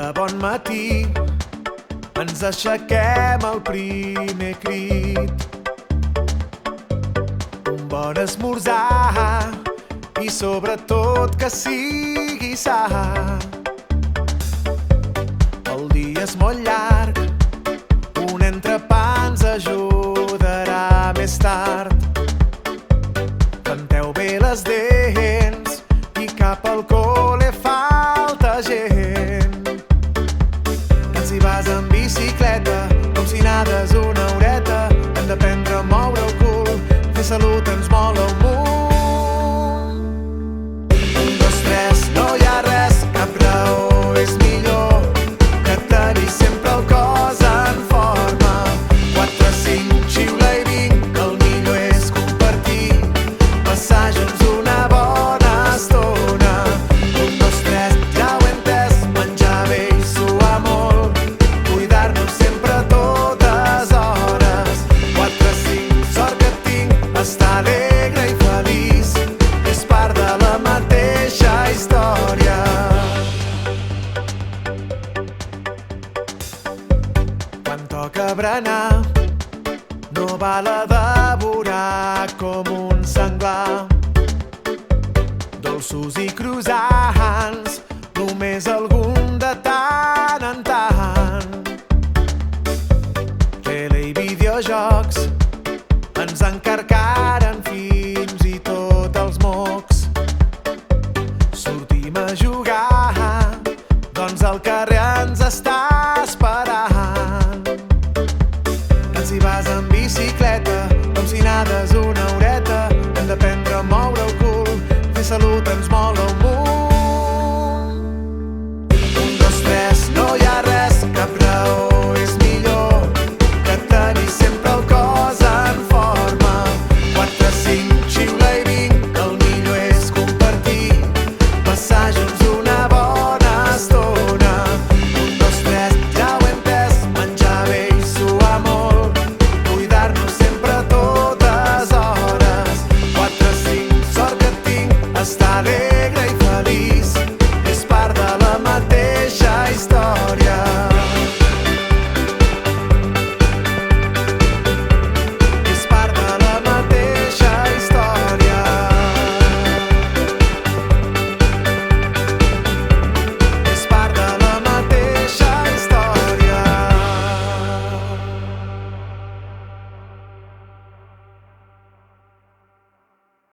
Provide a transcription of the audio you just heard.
De bon matí ens aixequem al primer crit. Un bon esmorzar i sobretot que sigui sa. El dia és molt llarg, un entrepà ens ajudarà més tard. Renteu bé les dents i cap al col·le falta gent. Que si vas en bicicleta, com si nades una horeta, hem d'aprendre a moure el cul, fer salut ens mola el munt. 1, 2, 3, no hi ha res, cap raó és millor que tenir sempre el cos en forma. 4, 5, xiula i vinc, que el millor és compartir, passar junts una bona estona. 1, 2, 3, ja ho he entès, menjar bé i suar molt, cuidar-nos sempre a totes hores. 4, 5, sort que tinc, estar alegre i feliç, és part de la mateixa història. Quan toca berenar, no val a devorar com un senglar. Dolços i croissants, només algun de tant en tant. Tele i videojocs ens encarcaren fins i tot els mocs. Sortim a jugar, doncs el carrer ens està esperant. Que si vas en bicicleta, com si nades una horeta, hem d'aprendre a moure el cul, fer salut ens mola el món.